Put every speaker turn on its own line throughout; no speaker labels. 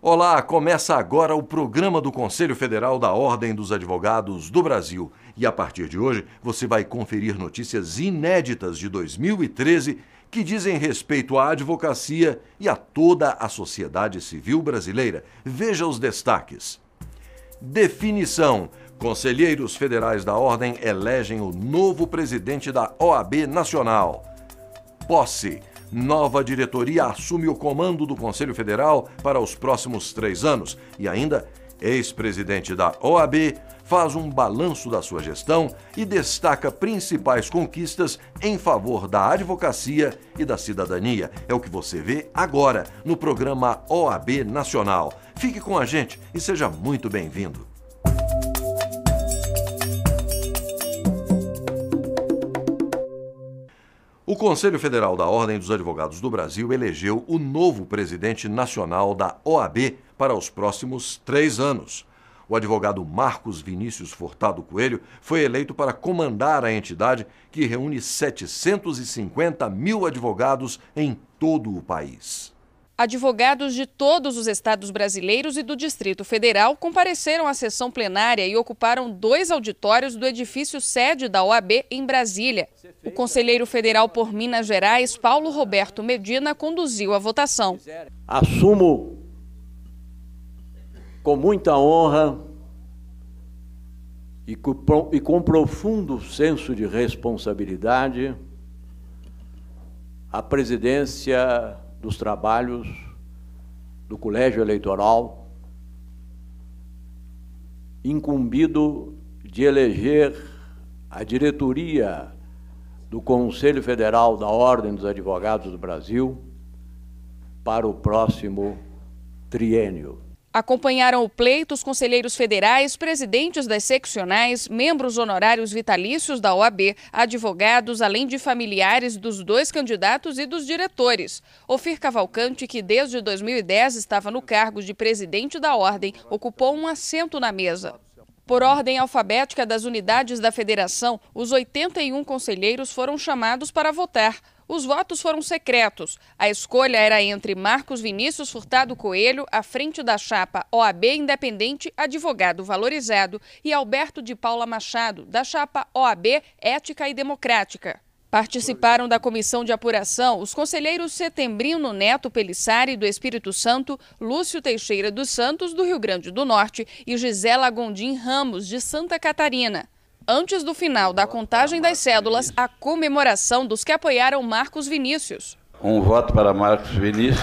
Olá, começa agora o programa do Conselho Federal da Ordem dos Advogados do Brasil. E a partir de hoje, você vai conferir notícias inéditas de 2013 que dizem respeito à advocacia e a toda a sociedade civil brasileira. Veja os destaques. Definição. Conselheiros federais da Ordem elegem o novo presidente da OAB Nacional. Posse. Nova diretoria assume o comando do Conselho Federal para os próximos 3 anos. E ainda, ex-presidente da OAB faz um balanço da sua gestão e destaca principais conquistas em favor da advocacia e da cidadania. É o que você vê agora no programa OAB Nacional. Fique com a gente e seja muito bem-vindo. O Conselho Federal da Ordem dos Advogados do Brasil elegeu o novo presidente nacional da OAB para os próximos 3 anos. O advogado Marcos Vinícius Furtado Coelho foi eleito para comandar a entidade que reúne 750 mil advogados em todo o país.
Advogados de todos os estados brasileiros e do Distrito Federal compareceram à sessão plenária e ocuparam 2 auditórios do edifício sede da OAB em Brasília. O conselheiro federal por Minas Gerais, Paulo Roberto Medina, conduziu a votação.
Assumo com muita honra e com profundo senso de responsabilidade a presidência dos trabalhos do Colégio Eleitoral, incumbido de eleger a diretoria do Conselho Federal da Ordem dos Advogados do Brasil para o próximo triênio.
Acompanharam o pleito os conselheiros federais, presidentes das seccionais, membros honorários vitalícios da OAB, advogados, além de familiares dos 2 candidatos e dos diretores. Ofir Cavalcante, que desde 2010 estava no cargo de presidente da Ordem, ocupou um assento na mesa. Por ordem alfabética das unidades da federação, os 81 conselheiros foram chamados para votar. Os votos foram secretos. A escolha era entre Marcos Vinícius Furtado Coelho, à frente da chapa OAB Independente Advogado Valorizado, e Alberto de Paula Machado, da chapa OAB Ética e Democrática. Participaram da comissão de apuração os conselheiros Setembrino Neto Pelissari, do Espírito Santo, Lúcio Teixeira dos Santos, do Rio Grande do Norte, e Gisela Gondim Ramos, de Santa Catarina. Antes do final da contagem das cédulas, a comemoração dos que apoiaram Marcos Vinícius.
Um voto para Marcos Vinícius.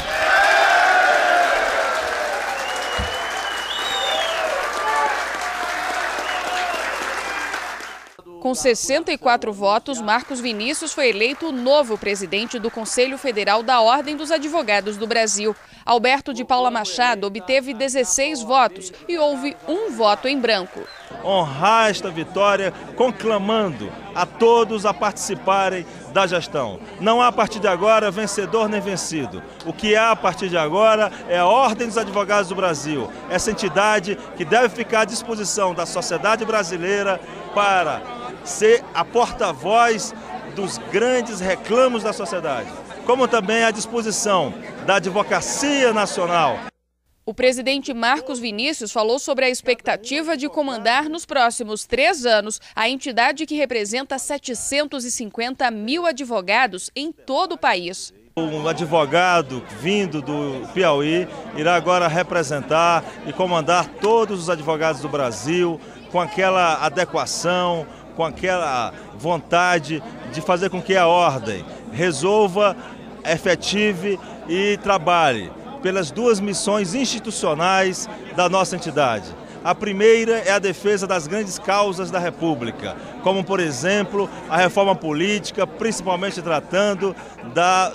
Com 64 votos, Marcos Vinícius foi eleito o novo presidente do Conselho Federal da Ordem dos Advogados do Brasil. Alberto de Paula Machado obteve 16 votos e houve 1 voto em branco.
Honrar esta vitória conclamando a todos a participarem da gestão. Não há a partir de agora vencedor nem vencido. O que há a partir de agora é a Ordem dos Advogados do Brasil, essa entidade que deve ficar à disposição da sociedade brasileira para ser a porta-voz dos grandes reclamos da sociedade, como também à disposição da advocacia nacional.
O presidente Marcos Vinícius falou sobre a expectativa de comandar nos próximos 3 anos a entidade que representa 750 mil advogados em todo o país.
Um advogado vindo do Piauí irá agora representar e comandar todos os advogados do Brasil com aquela adequação, com aquela vontade de fazer com que a ordem resolva, efetive e trabalhe pelas 2 missões institucionais da nossa entidade. A primeira é a defesa das grandes causas da República, como, por exemplo, a reforma política, principalmente tratando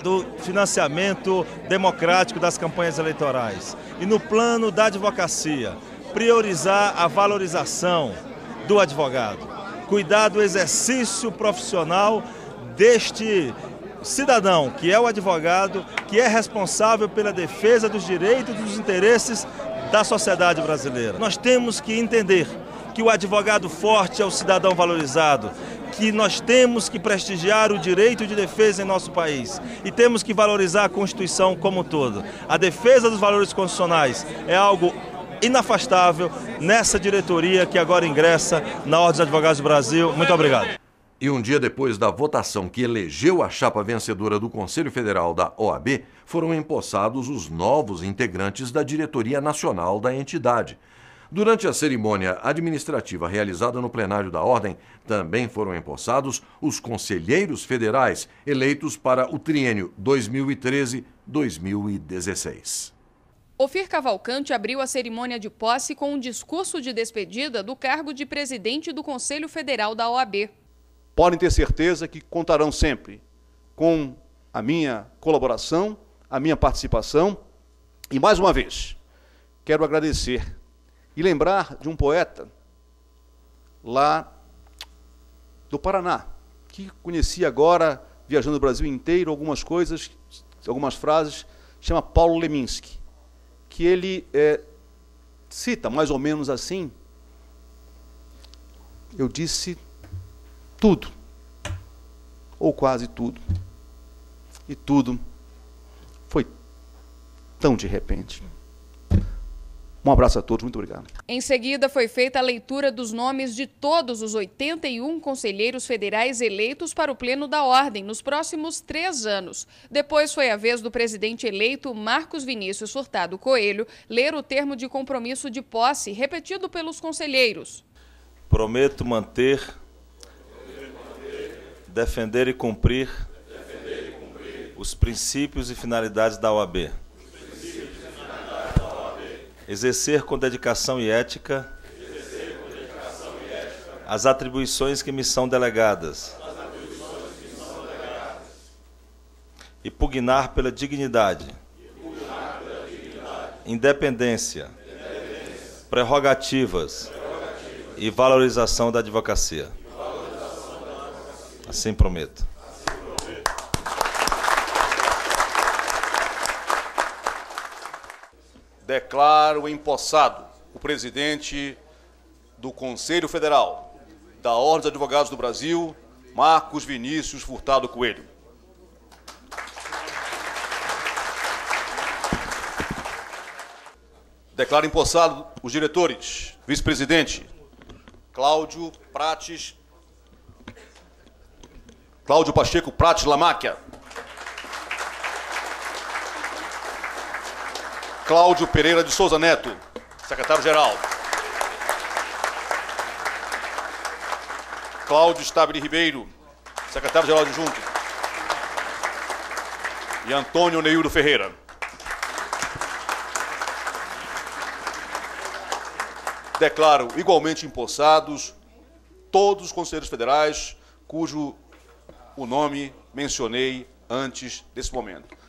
do financiamento democrático das campanhas eleitorais. E no plano da advocacia, priorizar a valorização do advogado, cuidar do exercício profissional deste cidadão, que é o advogado, que é responsável pela defesa dos direitos e dos interesses da sociedade brasileira. Nós temos que entender que o advogado forte é o cidadão valorizado, que nós temos que prestigiar o direito de defesa em nosso país e temos que valorizar a Constituição como um todo. A defesa dos valores constitucionais é algo inafastável nessa diretoria que agora ingressa na Ordem dos Advogados do Brasil. Muito obrigado.
E um dia depois da votação que elegeu a chapa vencedora do Conselho Federal da OAB, foram empossados os novos integrantes da diretoria nacional da entidade. Durante a cerimônia administrativa realizada no plenário da Ordem, também foram empossados os conselheiros federais eleitos para o triênio 2013-2016.
Ofir Cavalcante abriu a cerimônia de posse com um discurso de despedida do cargo de presidente do Conselho Federal da OAB.
Podem ter certeza que contarão sempre com a minha colaboração, a minha participação. E, mais uma vez, quero agradecer e lembrar de um poeta lá do Paraná, que conheci agora, viajando o Brasil inteiro, algumas coisas, algumas frases, chama Paulo Leminski, que ele cita mais ou menos assim: eu disse tudo, ou quase tudo, e tudo foi tão de repente. Um abraço a todos, muito obrigado.
Em seguida, foi feita a leitura dos nomes de todos os 81 conselheiros federais eleitos para o Pleno da Ordem nos próximos 3 anos. Depois foi a vez do presidente eleito Marcos Vinícius Furtado Coelho ler o termo de compromisso de posse repetido pelos conselheiros.
Prometo manter, defender e cumprir os princípios e finalidades da OAB. Exercer com dedicação e ética as atribuições que me são delegadas e pugnar pela dignidade, independência, prerrogativas e valorização da advocacia. Assim prometo.
Declaro empossado o presidente do Conselho Federal da Ordem dos Advogados do Brasil, Marcos Vinícius Furtado Coelho. Declaro empossado os diretores, vice-presidente Cláudio Pacheco Prates Lamáquia, Cláudio Pereira de Souza Neto, secretário-geral, Cláudio Stabile Ribeiro, secretário-geral adjunto, e Antônio Neildo Ferreira. Declaro igualmente empossados todos os conselheiros federais cujo o nome mencionei antes desse momento.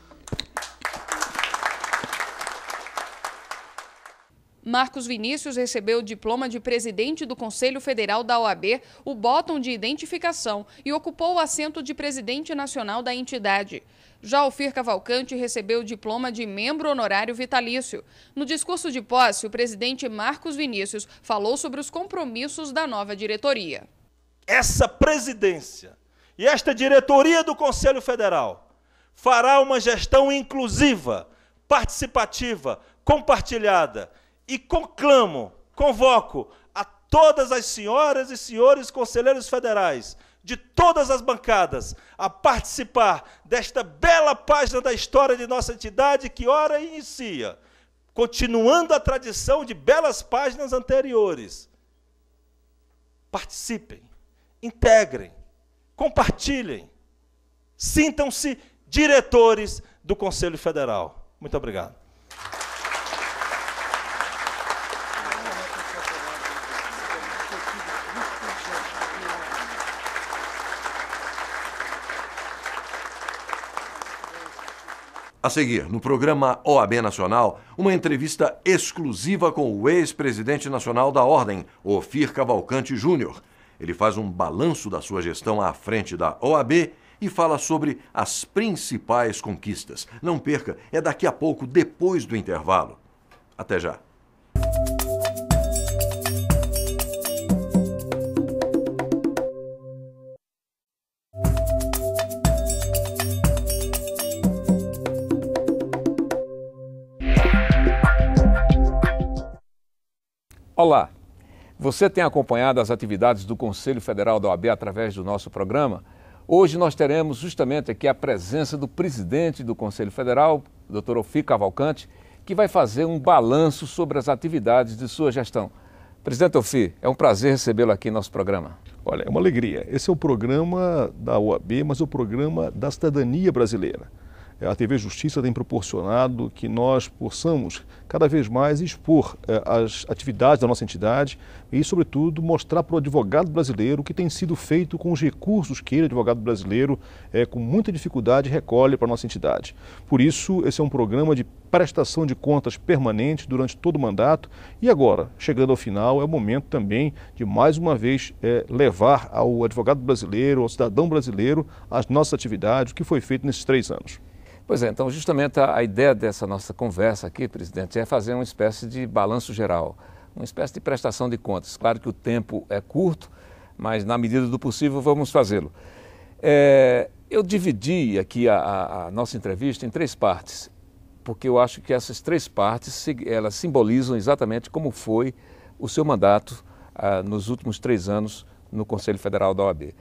Marcos Vinícius recebeu o diploma de presidente do Conselho Federal da OAB, o botão de identificação, e ocupou o assento de presidente nacional da entidade. Já Ofir Cavalcante recebeu o diploma de membro honorário vitalício. No discurso de posse, o presidente Marcos Vinícius falou sobre os compromissos da nova diretoria.
Essa presidência e esta diretoria do Conselho Federal fará uma gestão inclusiva, participativa, compartilhada, e convoco a todas as senhoras e senhores conselheiros federais de todas as bancadas a participar desta bela página da história de nossa entidade que ora inicia, continuando a tradição de belas páginas anteriores. Participem, integrem, compartilhem, sintam-se diretores do Conselho Federal. Muito obrigado.
A seguir, no programa OAB Nacional, uma entrevista exclusiva com o ex-presidente nacional da Ordem, Ofir Cavalcante Júnior. Ele faz um balanço da sua gestão à frente da OAB e fala sobre as principais conquistas. Não perca, é daqui a pouco, depois do intervalo. Até já.
Olá, você tem acompanhado as atividades do Conselho Federal da OAB através do nosso programa? Hoje nós teremos justamente aqui a presença do presidente do Conselho Federal, Dr. Ofir Cavalcante, que vai fazer um balanço sobre as atividades de sua gestão. Presidente Ofir, é um prazer recebê-lo aqui em nosso programa.
Olha, é uma alegria. Esse é o programa da OAB, mas é o programa da cidadania brasileira. A TV Justiça tem proporcionado que nós possamos cada vez mais expor as atividades da nossa entidade e, sobretudo, mostrar para o advogado brasileiro o que tem sido feito com os recursos que ele, advogado brasileiro, com muita dificuldade, recolhe para a nossa entidade. Por isso, esse é um programa de prestação de contas permanente durante todo o mandato e agora, chegando ao final, é o momento também de, mais uma vez, levar ao advogado brasileiro, ao cidadão brasileiro, as nossas atividades, o que foi feito nesses 3 anos.
Pois é, então justamente a ideia dessa nossa conversa aqui, presidente, é fazer uma espécie de balanço geral, uma espécie de prestação de contas. Claro que o tempo é curto, mas na medida do possível vamos fazê-lo. Eu dividi aqui a nossa entrevista em 3 partes, porque eu acho que essas 3 partes elas simbolizam exatamente como foi o seu mandato nos últimos 3 anos no Conselho Federal da OAB.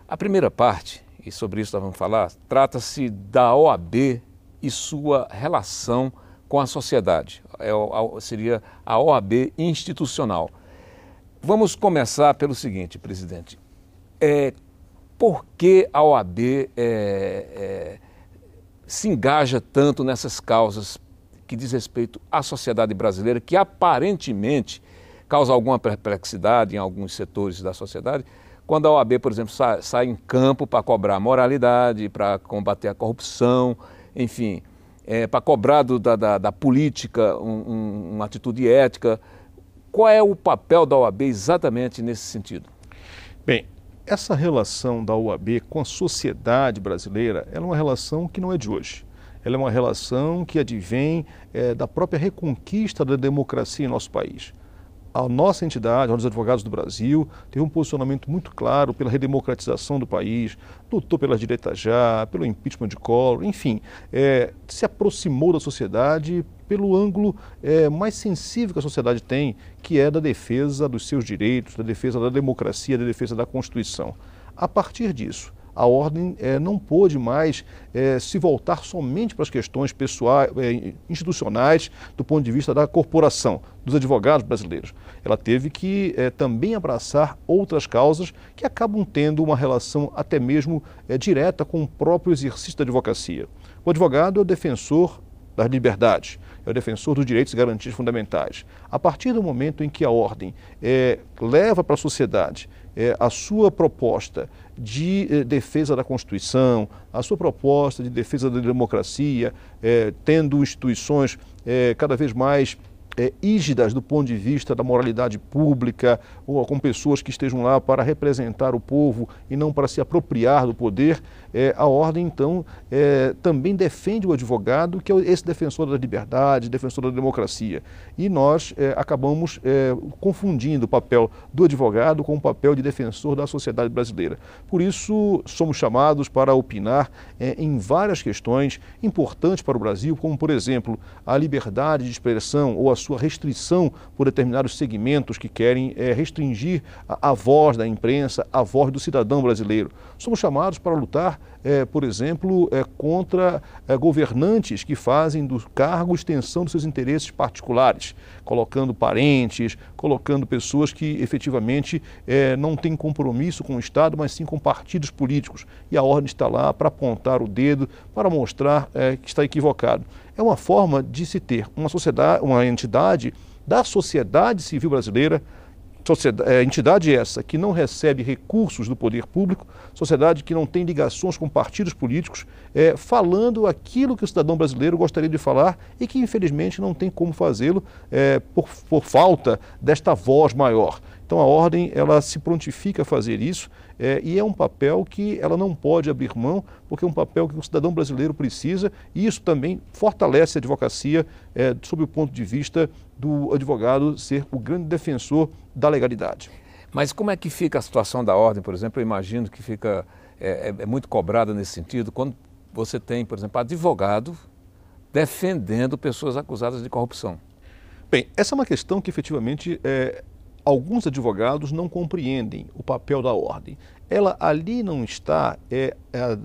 A primeira parte, e sobre isso nós vamos falar, trata-se da OAB e sua relação com a sociedade. Seria a OAB institucional. Vamos começar pelo seguinte, presidente. Por que a OAB se engaja tanto nessas causas que diz respeito à sociedade brasileira, que aparentemente causa alguma perplexidade em alguns setores da sociedade, quando a OAB, por exemplo, sai em campo para cobrar moralidade, para combater a corrupção, enfim, para cobrar da política uma atitude ética. Qual é o papel da OAB exatamente nesse sentido?
Bem, essa relação da OAB com a sociedade brasileira é uma relação que não é de hoje. Ela é uma relação que advém da própria reconquista da democracia em nosso país. A nossa entidade, a Ordem dos Advogados do Brasil, teve um posicionamento muito claro pela redemocratização do país, lutou pela direita já, pelo impeachment de Collor, enfim, se aproximou da sociedade pelo ângulo mais sensível que a sociedade tem, que é da defesa dos seus direitos, da defesa da democracia, da defesa da Constituição. A partir disso, a Ordem não pôde mais se voltar somente para as questões pessoais, institucionais, do ponto de vista da corporação, dos advogados brasileiros. Ela teve que também abraçar outras causas que acabam tendo uma relação até mesmo direta com o próprio exercício da advocacia. O advogado é o defensor das liberdades, é o defensor dos direitos e garantias fundamentais. A partir do momento em que a Ordem leva para a sociedade a sua proposta de defesa da Constituição, a sua proposta de defesa da democracia, tendo instituições cada vez mais rígidas do ponto de vista da moralidade pública, ou com pessoas que estejam lá para representar o povo e não para se apropriar do poder, a Ordem, então, também defende o advogado, que é esse defensor da liberdade, defensor da democracia. E nós acabamos confundindo o papel do advogado com o papel de defensor da sociedade brasileira. Por isso, somos chamados para opinar em várias questões importantes para o Brasil, como, por exemplo, a liberdade de expressão ou a sua restrição por determinados segmentos que querem restringir a voz da imprensa, a voz do cidadão brasileiro. Somos chamados para lutar, por exemplo, contra governantes que fazem do cargo extensão dos seus interesses particulares, colocando parentes, colocando pessoas que efetivamente não têm compromisso com o Estado, mas sim com partidos políticos. E a Ordem está lá para apontar o dedo, para mostrar que está equivocado. É uma forma de se ter uma sociedade, uma entidade da sociedade civil brasileira, entidade essa que não recebe recursos do poder público, sociedade que não tem ligações com partidos políticos, falando aquilo que o cidadão brasileiro gostaria de falar e que infelizmente não tem como fazê-lo por falta desta voz maior. Então a Ordem ela se prontifica a fazer isso e é um papel que ela não pode abrir mão, porque é um papel que o cidadão brasileiro precisa e isso também fortalece a advocacia sob o ponto de vista do advogado ser o grande defensor da legalidade.
Mas como é que fica a situação da Ordem, por exemplo? Eu imagino que fica muito cobrada nesse sentido, quando você tem, por exemplo, advogado defendendo pessoas acusadas de corrupção.
Bem, essa é uma questão que efetivamente alguns advogados não compreendem o papel da ordem. Ela ali não está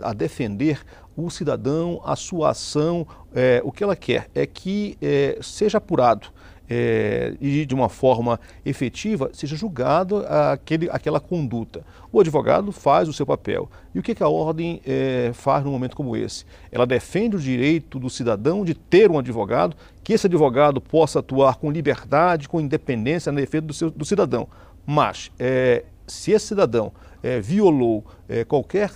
a defender o cidadão, a sua ação, o que ela quer é que seja apurado e de uma forma efetiva seja julgado aquela conduta. O advogado faz o seu papel. E o que a ordem faz num momento como esse? Ela defende o direito do cidadão de ter um advogado, que esse advogado possa atuar com liberdade, com independência na defesa do cidadão. Mas, se esse cidadão violou qualquer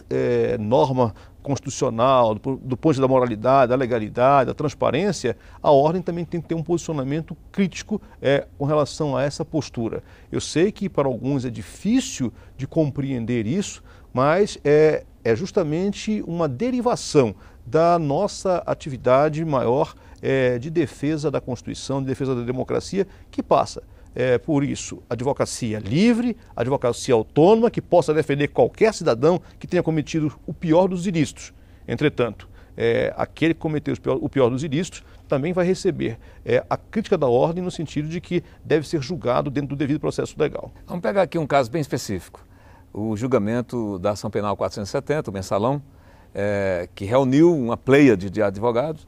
norma constitucional, do ponto de vista da moralidade, da legalidade, da transparência, a ordem também tem que ter um posicionamento crítico com relação a essa postura. Eu sei que para alguns é difícil de compreender isso, mas é justamente uma derivação da nossa atividade maior de defesa da Constituição, de defesa da democracia, que passa por isso, advocacia livre, advocacia autônoma, que possa defender qualquer cidadão que tenha cometido o pior dos ilícitos. Entretanto, aquele que cometeu o pior dos ilícitos também vai receber a crítica da ordem no sentido de que deve ser julgado dentro do devido processo legal.
Vamos pegar aqui um caso bem específico. O julgamento da Ação Penal 470, o mensalão, que reuniu uma pleiade de advogados.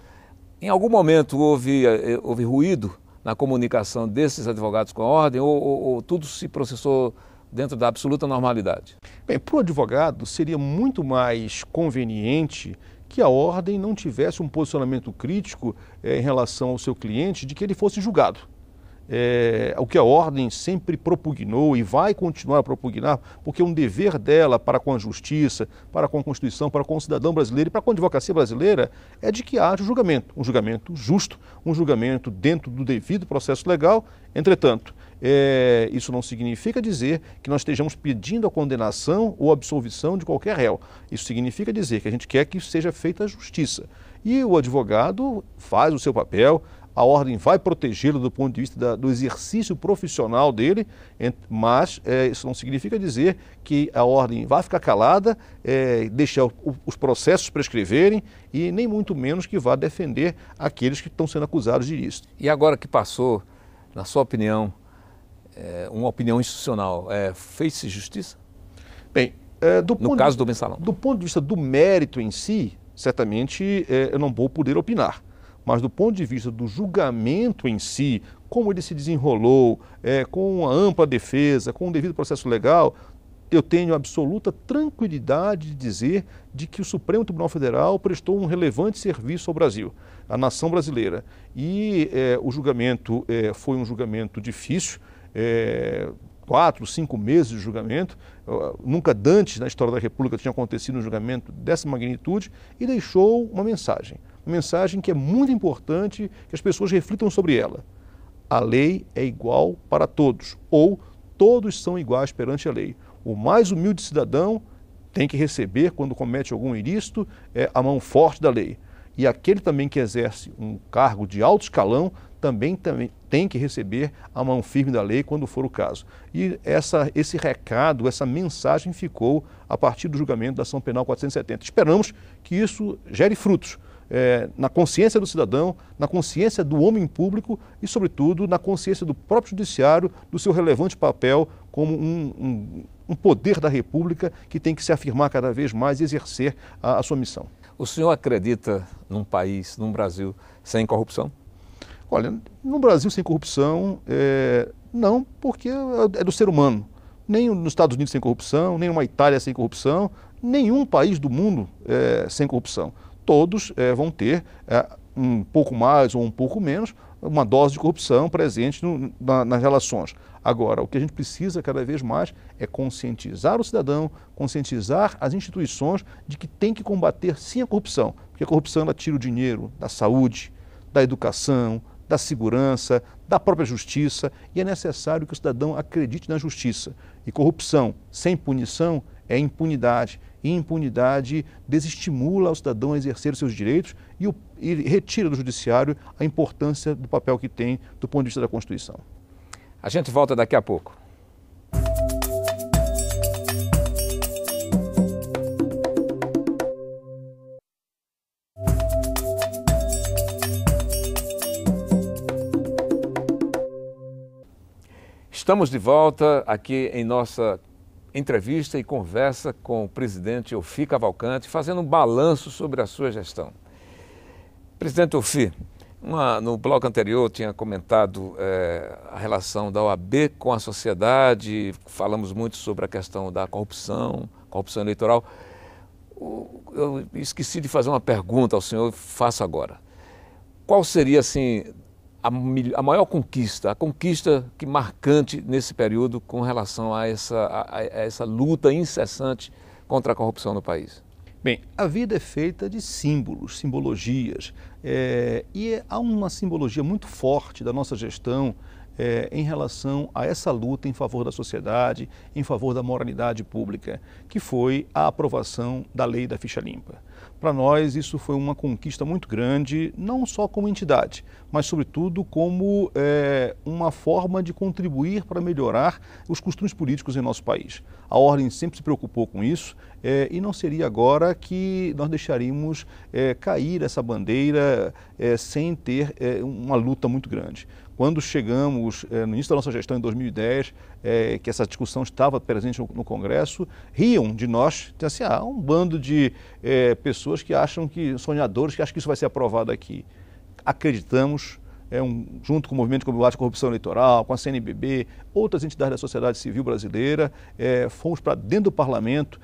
Em algum momento houve ruído na comunicação desses advogados com a ordem ou tudo se processou dentro da absoluta normalidade?
Bem, para o advogado seria muito mais conveniente que a ordem não tivesse um posicionamento crítico em relação ao seu cliente de que ele fosse julgado. O que a ordem sempre propugnou e vai continuar a propugnar, porque é um dever dela para com a justiça, para com a Constituição, para com o cidadão brasileiro e para com a advocacia brasileira, é de que haja um julgamento justo, um julgamento dentro do devido processo legal. Entretanto, isso não significa dizer que nós estejamos pedindo a condenação ou absolvição de qualquer réu. Isso significa dizer que a gente quer que seja feita a justiça. E o advogado faz o seu papel, a ordem vai protegê-lo do ponto de vista do exercício profissional dele, mas isso não significa dizer que a ordem vai ficar calada, deixar os processos prescreverem e nem muito menos que vá defender aqueles que estão sendo acusados de ilícito.
E agora que passou, na sua opinião, uma opinião institucional, fez-se justiça?
Bem,
no caso do mensalão.
Do ponto de vista do mérito em si, certamente eu não vou poder opinar. Mas do ponto de vista do julgamento em si, como ele se desenrolou, com a ampla defesa, com o devido processo legal, eu tenho absoluta tranquilidade de dizer de que o Supremo Tribunal Federal prestou um relevante serviço ao Brasil, à nação brasileira. E o julgamento foi um julgamento difícil, 4, 5 meses de julgamento, nunca antes na história da República tinha acontecido um julgamento dessa magnitude, e deixou uma mensagem que é muito importante que as pessoas reflitam sobre ela. A lei é igual para todos, ou todos são iguais perante a lei. O mais humilde cidadão tem que receber, quando comete algum ilícito, a mão forte da lei. E aquele também que exerce um cargo de alto escalão também tem que receber a mão firme da lei quando for o caso. E esse recado, essa mensagem ficou a partir do julgamento da Ação Penal 470. Esperamos que isso gere frutos na consciência do cidadão, na consciência do homem público e, sobretudo, na consciência do próprio judiciário, do seu relevante papel como um poder da República que tem que se afirmar cada vez mais e exercer a sua missão.
O senhor acredita num país, num Brasil, sem corrupção?
Olha, no Brasil sem corrupção, não, porque é do ser humano. Nem nos Estados Unidos sem corrupção, nem uma Itália sem corrupção, nenhum país do mundo sem corrupção. Todos vão ter um pouco mais ou um pouco menos uma dose de corrupção presente nas relações. Agora, o que a gente precisa cada vez mais é conscientizar o cidadão, conscientizar as instituições de que tem que combater sim a corrupção, porque a corrupção ela tira o dinheiro da saúde, da educação, da segurança, da própria justiça, e é necessário que o cidadão acredite na justiça. E corrupção sem punição é impunidade, e impunidade desestimula o cidadão a exercer os seus direitos e retira do judiciário a importância do papel que tem do ponto de vista da Constituição.
A gente volta daqui a pouco. Estamos de volta aqui em nossa entrevista e conversa com o presidente Ofi Cavalcante, fazendo um balanço sobre a sua gestão. Presidente Ofi, no bloco anterior eu tinha comentado a relação da OAB com a sociedade, falamos muito sobre a questão da corrupção eleitoral. Eu esqueci de fazer uma pergunta ao senhor, faço agora. Qual seria, assim, a maior conquista, a conquista marcante nesse período com relação a essa luta incessante contra a corrupção no país?
Bem, a vida é feita de símbolos, simbologias, e há uma simbologia muito forte da nossa gestão em relação a essa luta em favor da sociedade, em favor da moralidade pública, que foi a aprovação da lei da ficha limpa. Para nós isso foi uma conquista muito grande, não só como entidade, mas sobretudo como uma forma de contribuir para melhorar os costumes políticos em nosso país. A Ordem sempre se preocupou com isso e não seria agora que nós deixaríamos cair essa bandeira sem ter uma luta muito grande. Quando chegamos no início da nossa gestão, em 2010, que essa discussão estava presente no Congresso, riam de nós, diziam assim, um bando de pessoas que acham sonhadores, que acham que isso vai ser aprovado aqui. Acreditamos, junto com o Movimento de Combate à Corrupção Eleitoral, com a CNBB, outras entidades da sociedade civil brasileira, fomos para dentro do parlamento,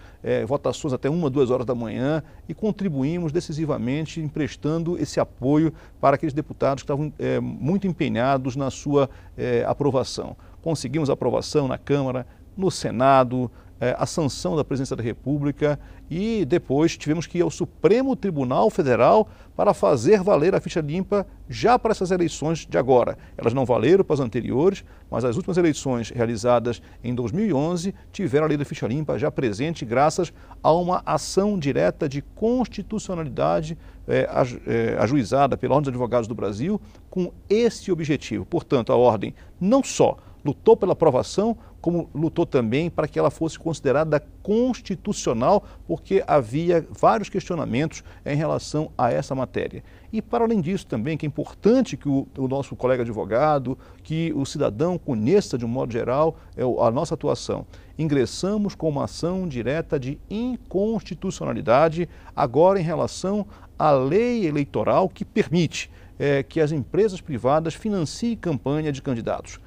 votações até 1, 2 horas da manhã e contribuímos decisivamente emprestando esse apoio para aqueles deputados que estavam muito empenhados na sua aprovação. Conseguimos a aprovação na Câmara, no Senado, a sanção da Presidência da República e depois tivemos que ir ao Supremo Tribunal Federal para fazer valer a ficha limpa já para essas eleições de agora. Elas não valeram para as anteriores, mas as últimas eleições realizadas em 2011 tiveram a lei da ficha limpa já presente graças a uma ação direta de constitucionalidade ajuizada pela Ordem dos Advogados do Brasil com esse objetivo. Portanto, a Ordem não só lutou pela aprovação, como lutou também para que ela fosse considerada constitucional, porque havia vários questionamentos em relação a essa matéria. E para além disso também, que é importante que o nosso colega advogado, que o cidadão conheça de um modo geral a nossa atuação. Ingressamos com uma ação direta de inconstitucionalidade, agora em relação à lei eleitoral que permite que as empresas privadas financiem campanha de candidatos.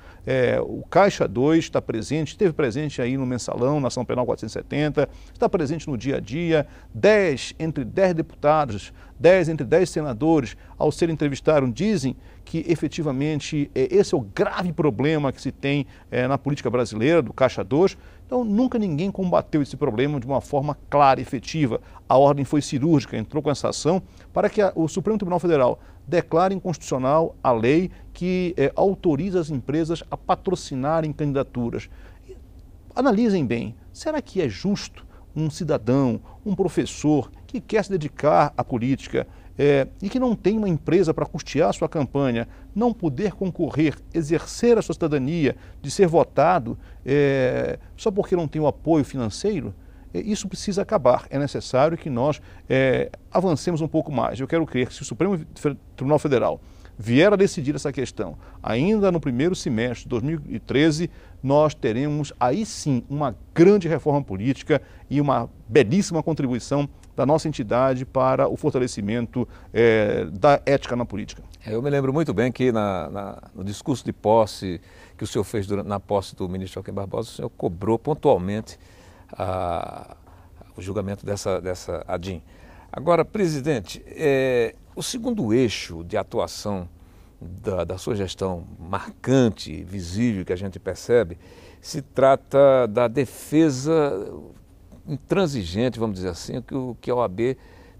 O Caixa 2 está presente, esteve presente aí no mensalão, na ação penal 470, está presente no dia a dia, 10 entre 10 deputados, 10 entre 10 senadores, ao serem entrevistados, dizem que efetivamente esse é o grave problema que se tem na política brasileira, do Caixa 2. Então, nunca ninguém combateu esse problema de uma forma clara e efetiva. A Ordem foi cirúrgica, entrou com essa ação para que o Supremo Tribunal Federal declare inconstitucional a lei que autoriza as empresas a patrocinarem candidaturas. Analisem bem, será que é justo um cidadão, um professor que quer se dedicar à política e que não tem uma empresa para custear a sua campanha, não poder concorrer, exercer a sua cidadania, de ser votado só porque não tem o apoio financeiro? Isso precisa acabar. É necessário que nós avancemos um pouco mais. Eu quero crer que se o Supremo Tribunal Federal vier a decidir essa questão ainda no primeiro semestre de 2013, nós teremos aí sim uma grande reforma política e uma belíssima contribuição da nossa entidade para o fortalecimento da ética na política.
Eu me lembro muito bem que no discurso de posse que o senhor fez na posse do ministro Joaquim Barbosa, o senhor cobrou pontualmente o julgamento dessa ADIM. Agora, presidente, o segundo eixo de atuação da sua gestão marcante, visível, que a gente percebe, se trata da defesa intransigente, vamos dizer assim, que a OAB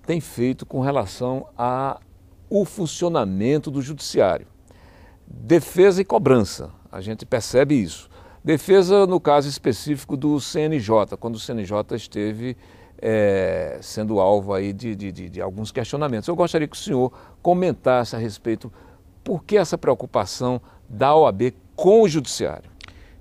tem feito com relação ao funcionamento do judiciário. Defesa e cobrança, a gente percebe isso. Defesa no caso específico do CNJ, quando o CNJ esteve sendo alvo aí de alguns questionamentos. Eu gostaria que o senhor comentasse a respeito por que essa preocupação da OAB com o judiciário.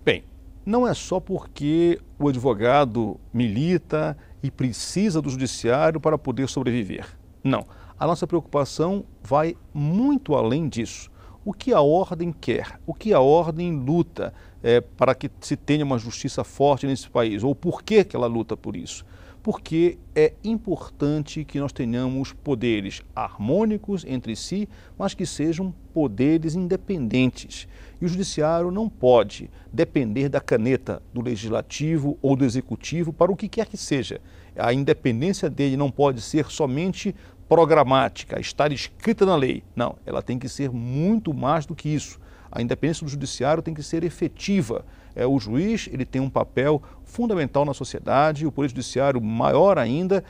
Bem, não é só porque o advogado milita e precisa do judiciário para poder sobreviver. Não, a nossa preocupação vai muito além disso. o que a ordem quer, o que a ordem luta para que se tenha uma justiça forte nesse país, ou por que ela luta por isso. Porque é importante que nós tenhamos poderes harmônicos entre si, mas que sejam poderes independentes. E o judiciário não pode depender da caneta do legislativo ou do executivo para o que quer que seja. A independência dele não pode ser somente programática, estar escrita na lei. Não, ela tem que ser muito mais do que isso. A independência do judiciário tem que ser efetiva. O juiz ele tem um papel fundamental na sociedade, o Poder Judiciário maior ainda,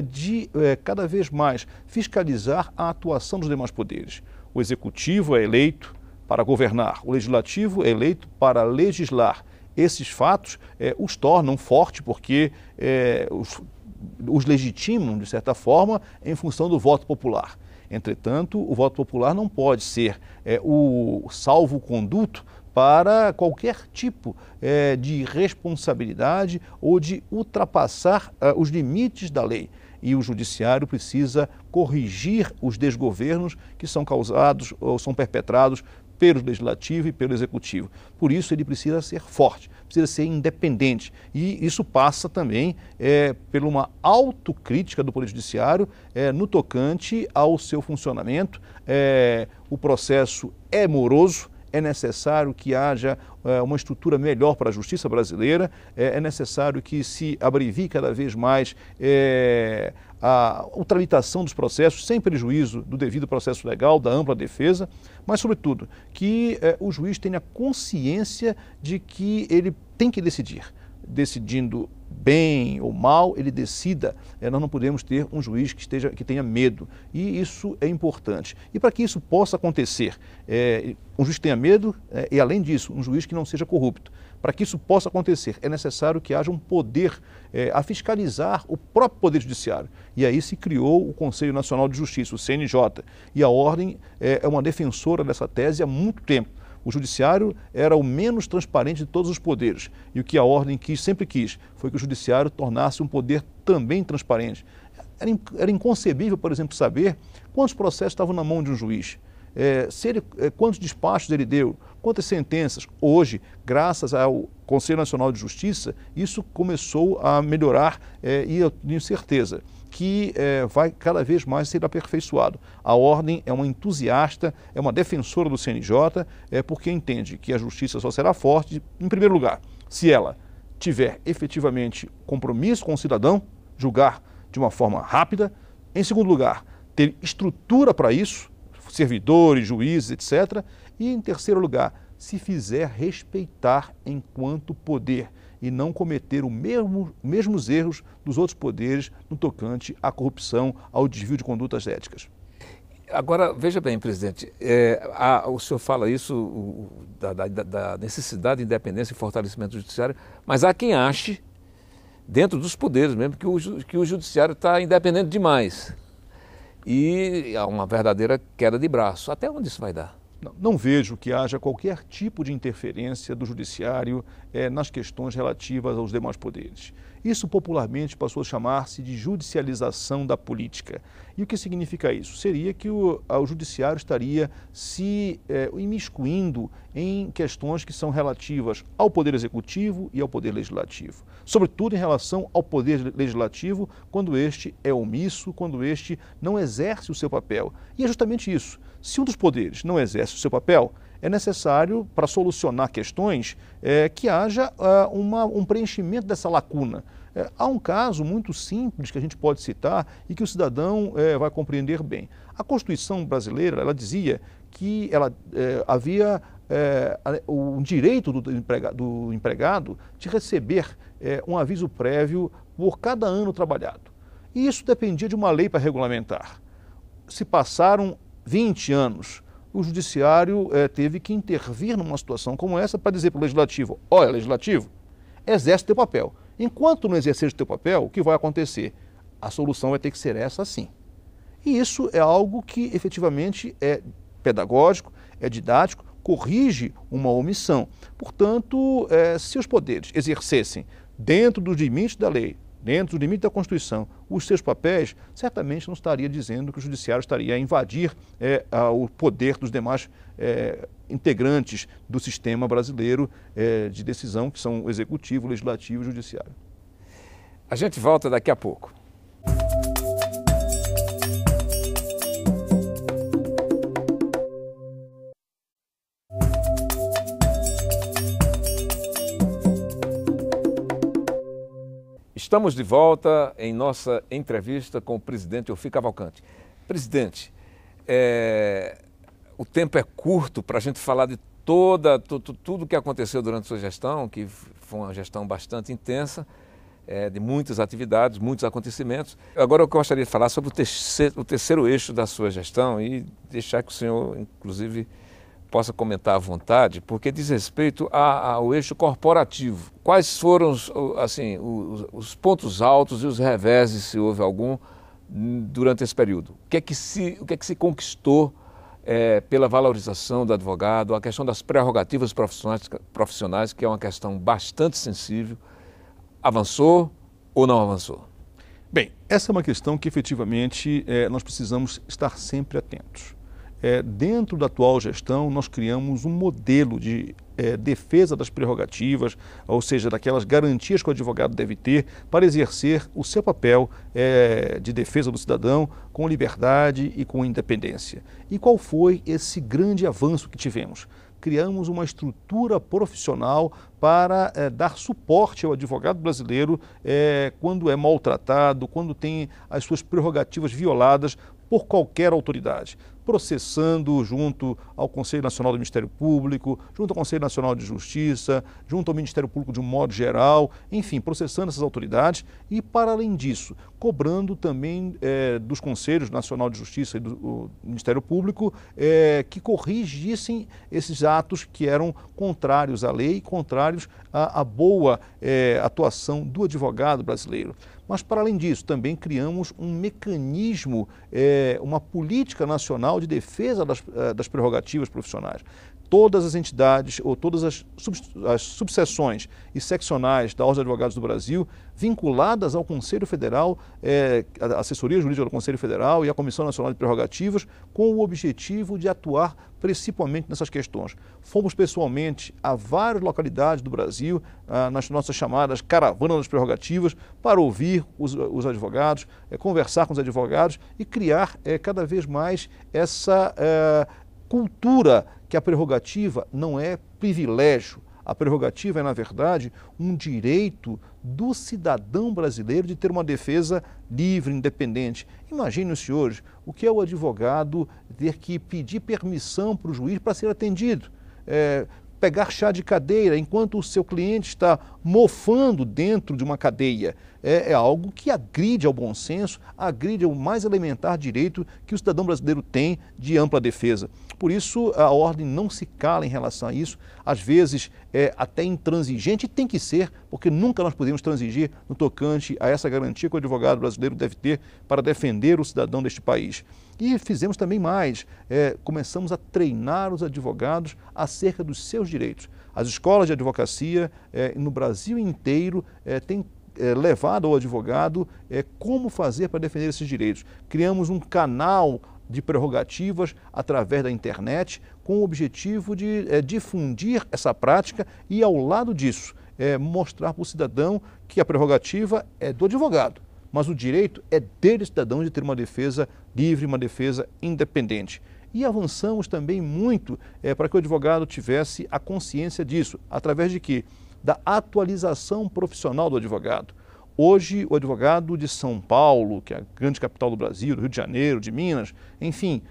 de cada vez mais fiscalizar a atuação dos demais poderes. O Executivo é eleito para governar, o Legislativo é eleito para legislar. Esses fatos os tornam fortes porque os legitimam, de certa forma, em função do voto popular. Entretanto, o voto popular não pode ser o salvo-conduto para qualquer tipo de responsabilidade ou de ultrapassar os limites da lei. E o judiciário precisa corrigir os desgovernos que são causados ou são perpetrados pelo legislativo e pelo executivo. Por isso ele precisa ser forte, precisa ser independente. E isso passa também por uma autocrítica do Poder Judiciário no tocante ao seu funcionamento. O processo é moroso, é necessário que haja uma estrutura melhor para a justiça brasileira, é necessário que se abrevie cada vez mais a tramitação dos processos sem prejuízo do devido processo legal, da ampla defesa, mas, sobretudo, que o juiz tenha consciência de que ele tem que decidir. Decidindo bem ou mal, ele decida. Nós não podemos ter um juiz que tenha medo. E isso é importante. E para que isso possa acontecer, um juiz que tenha medo e, além disso, um juiz que não seja corrupto. Para que isso possa acontecer, é necessário que haja um poder a fiscalizar o próprio Poder Judiciário. E aí se criou o Conselho Nacional de Justiça, o CNJ. E a Ordem é uma defensora dessa tese há muito tempo. O judiciário era o menos transparente de todos os poderes. E o que a Ordem sempre quis foi que o judiciário tornasse um poder também transparente. Era inconcebível, por exemplo, saber quantos processos estavam na mão de um juiz, quantos despachos ele deu, quantas sentenças. Hoje, graças ao Conselho Nacional de Justiça, isso começou a melhorar e eu tenho certeza que vai cada vez mais ser aperfeiçoado. A Ordem é uma entusiasta, é uma defensora do CNJ, porque entende que a justiça só será forte, em primeiro lugar, se ela tiver efetivamente compromisso com o cidadão, julgar de uma forma rápida, em segundo lugar, ter estrutura para isso, servidores, juízes, etc., e em terceiro lugar, se fizer respeitar enquanto poder e não cometer os mesmos erros dos outros poderes no tocante à corrupção, ao desvio de condutas éticas.
Agora, veja bem, presidente, o senhor fala isso da necessidade de independência e fortalecimento do judiciário, mas há quem ache, dentro dos poderes mesmo, que o judiciário está independente demais e há uma verdadeira queda de braço. Até onde isso vai dar?
Não vejo que haja qualquer tipo de interferência do judiciário nas questões relativas aos demais poderes. Isso popularmente passou a chamar-se de judicialização da política. E o que significa isso? Seria que o judiciário estaria se imiscuindo em questões que são relativas ao poder executivo e ao poder legislativo. Sobretudo em relação ao poder legislativo, quando este é omisso, quando este não exerce o seu papel. E é justamente isso. Se um dos poderes não exerce o seu papel, é necessário, para solucionar questões, que haja um preenchimento dessa lacuna. Há um caso muito simples que a gente pode citar e que o cidadão vai compreender bem. A Constituição brasileira, ela dizia que havia o direito do empregado de receber um aviso prévio por cada ano trabalhado. E isso dependia de uma lei para regulamentar. Se passaram 20 anos, o judiciário teve que intervir numa situação como essa para dizer para o legislativo: olha, legislativo, exerce teu papel. Enquanto não exercer o teu papel, o que vai acontecer? A solução vai ter que ser essa sim. E isso é algo que efetivamente é pedagógico, é didático, corrige uma omissão. Portanto, se os poderes exercessem dentro dos limites da lei, dentro do limite da Constituição, os seus papéis, certamente não estaria dizendo que o Judiciário estaria a invadir o poder dos demais integrantes do sistema brasileiro de decisão, que são o Executivo, o Legislativo e o Judiciário.
A gente volta daqui a pouco. Estamos de volta em nossa entrevista com o presidente Ophir Cavalcanti. Presidente, o tempo é curto para a gente falar de tudo que aconteceu durante a sua gestão, que foi uma gestão bastante intensa, de muitas atividades, muitos acontecimentos. Agora eu gostaria de falar sobre o terceiro eixo da sua gestão e deixar que o senhor, inclusive, possa comentar à vontade, porque diz respeito ao eixo corporativo. Quais foram os pontos altos e os reveses, se houve algum, durante esse período? O que é que se conquistou pela valorização do advogado, a questão das prerrogativas profissionais, que é uma questão bastante sensível, avançou ou não avançou?
Bem, essa é uma questão que efetivamente nós precisamos estar sempre atentos. Dentro da atual gestão, nós criamos um modelo de defesa das prerrogativas, ou seja, daquelas garantias que o advogado deve ter para exercer o seu papel de defesa do cidadão com liberdade e com independência. E qual foi esse grande avanço que tivemos? Criamos uma estrutura profissional para dar suporte ao advogado brasileiro quando é maltratado, quando tem as suas prerrogativas violadas por qualquer autoridade, processando junto ao Conselho Nacional do Ministério Público, junto ao Conselho Nacional de Justiça, junto ao Ministério Público de um modo geral, enfim, processando essas autoridades e, para além disso, cobrando também dos Conselhos Nacional de Justiça e do Ministério Público que corrigissem esses atos que eram contrários à lei, contrários à boa atuação do advogado brasileiro. Mas, para além disso, também criamos um mecanismo, uma política nacional de defesa das prerrogativas profissionais. Todas as entidades ou todas as subseções e seccionais da Ordem dos Advogados do Brasil, vinculadas ao Conselho Federal, a Assessoria Jurídica do Conselho Federal e a Comissão Nacional de Prerrogativas, com o objetivo de atuar principalmente nessas questões. Fomos pessoalmente a várias localidades do Brasil, nas nossas chamadas caravanas das prerrogativas, para ouvir os advogados, conversar com os advogados e criar cada vez mais essa cultura que a prerrogativa não é privilégio. A prerrogativa é, na verdade, um direito do cidadão brasileiro de ter uma defesa livre, independente. Imaginem os senhores o que é o advogado ter que pedir permissão para o juiz para ser atendido, pegar chá de cadeira enquanto o seu cliente está mofando dentro de uma cadeia. É algo que agride ao bom senso, agride ao mais elementar direito que o cidadão brasileiro tem de ampla defesa. Por isso, a ordem não se cala em relação a isso, às vezes até intransigente, e tem que ser, porque nunca nós podemos transigir no tocante a essa garantia que o advogado brasileiro deve ter para defender o cidadão deste país. E fizemos também mais, começamos a treinar os advogados acerca dos seus direitos. As escolas de advocacia no Brasil inteiro têm levado ao advogado como fazer para defender esses direitos. Criamos um canal de prerrogativas através da internet com o objetivo de difundir essa prática e, ao lado disso, mostrar para o cidadão que a prerrogativa é do advogado, mas o direito é dele, cidadão, de ter uma defesa livre, uma defesa independente. E avançamos também muito para que o advogado tivesse a consciência disso, através de quê? Da atualização profissional do advogado. Hoje, o advogado de São Paulo, que é a grande capital do Brasil, do Rio de Janeiro, de Minas, enfim,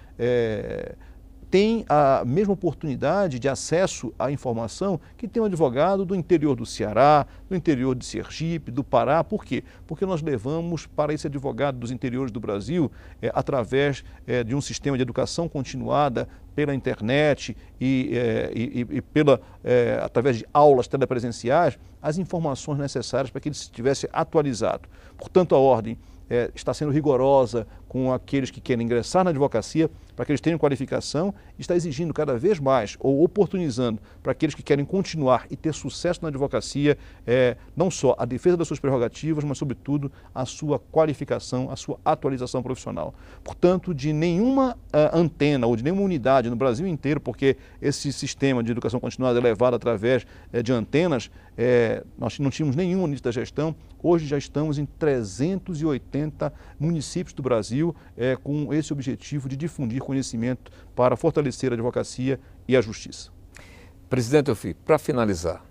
tem a mesma oportunidade de acesso à informação que tem um advogado do interior do Ceará, do interior de Sergipe, do Pará. Por quê? Porque nós levamos para esse advogado dos interiores do Brasil, através de um sistema de educação continuada pela internet e através de aulas telepresenciais, as informações necessárias para que ele estivesse atualizado. Portanto, a ordem está sendo rigorosa com aqueles que querem ingressar na advocacia, para que eles tenham qualificação, está exigindo cada vez mais, ou oportunizando para aqueles que querem continuar e ter sucesso na advocacia, não só a defesa das suas prerrogativas, mas, sobretudo, a sua qualificação, a sua atualização profissional. Portanto, de nenhuma antena ou de nenhuma unidade no Brasil inteiro, porque esse sistema de educação continuada é levado através de antenas, nós não tínhamos nenhum início da gestão, hoje já estamos em 380 municípios do Brasil com esse objetivo de difundir conhecimento para fortalecer a advocacia e a justiça.
Presidente Ophir, para finalizar,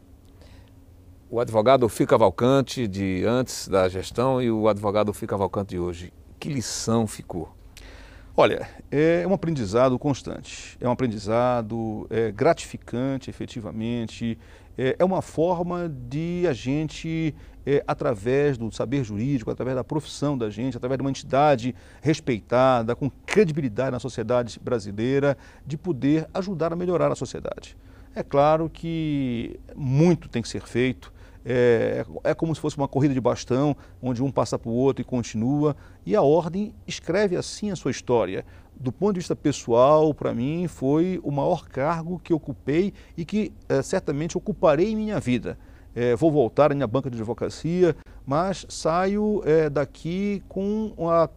o advogado Ophir Cavalcante de antes da gestão e o advogado Ophir Cavalcante de hoje, que lição ficou?
Olha, é um aprendizado constante, é um aprendizado gratificante, efetivamente, é uma forma de a gente, através do saber jurídico, através da profissão da gente, através de uma entidade respeitada, com credibilidade na sociedade brasileira, de poder ajudar a melhorar a sociedade. É claro que muito tem que ser feito. É como se fosse uma corrida de bastão, onde um passa para o outro e continua, e a Ordem escreve assim a sua história. Do ponto de vista pessoal, para mim, foi o maior cargo que ocupei e que certamente ocuparei em minha vida. Vou voltar à minha banca de advocacia, mas saio daqui com a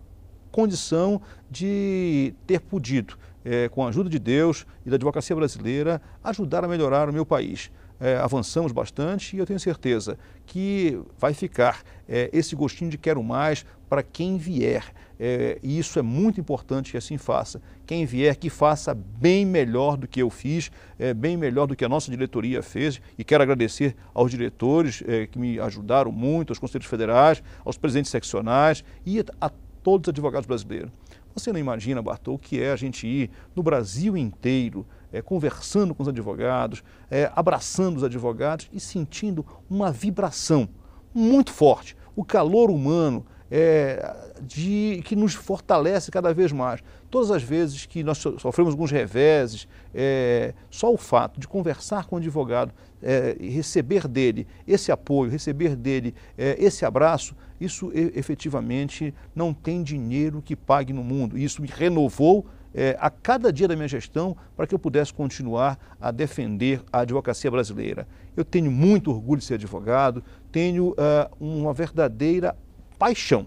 condição de ter podido, com a ajuda de Deus e da advocacia brasileira, ajudar a melhorar o meu país. Avançamos bastante e eu tenho certeza que vai ficar esse gostinho de quero mais para quem vier. E isso é muito importante que assim faça. Quem vier, que faça bem melhor do que eu fiz, bem melhor do que a nossa diretoria fez. E quero agradecer aos diretores que me ajudaram muito, aos conselheiros federais, aos presidentes seccionais e a todos os advogados brasileiros. Você não imagina, Bartô, o que é a gente ir no Brasil inteiro, conversando com os advogados, abraçando os advogados e sentindo uma vibração muito forte, o calor humano que nos fortalece cada vez mais. Todas as vezes que nós sofremos alguns reveses, só o fato de conversar com o advogado e receber dele esse apoio, receber dele esse abraço, isso efetivamente não tem dinheiro que pague no mundo. Isso me renovou a cada dia da minha gestão para que eu pudesse continuar a defender a advocacia brasileira. Eu tenho muito orgulho de ser advogado, tenho uma verdadeira paixão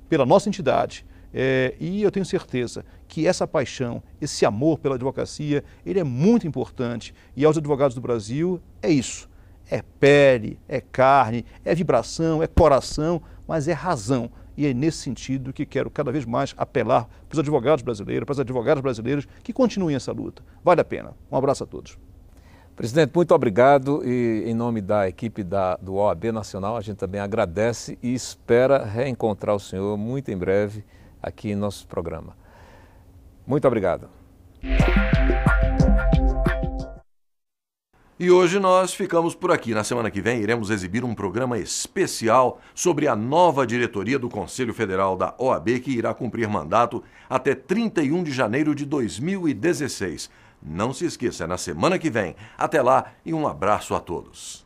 pela nossa entidade e eu tenho certeza que essa paixão, esse amor pela advocacia, ele é muito importante e aos advogados do Brasil é isso, é pele, é carne, é vibração, é coração, mas é razão. E é nesse sentido que quero cada vez mais apelar para os advogados brasileiros, para as advogadas brasileiras que continuem essa luta. Vale a pena. Um abraço a todos.
Presidente, muito obrigado e em nome da equipe do OAB Nacional, a gente também agradece e espera reencontrar o senhor muito em breve aqui em nosso programa. Muito obrigado.
E hoje nós ficamos por aqui. Na semana que vem iremos exibir um programa especial sobre a nova diretoria do Conselho Federal da OAB, que irá cumprir mandato até 31 de janeiro de 2016. Não se esqueça, é na semana que vem. Até lá e um abraço a todos.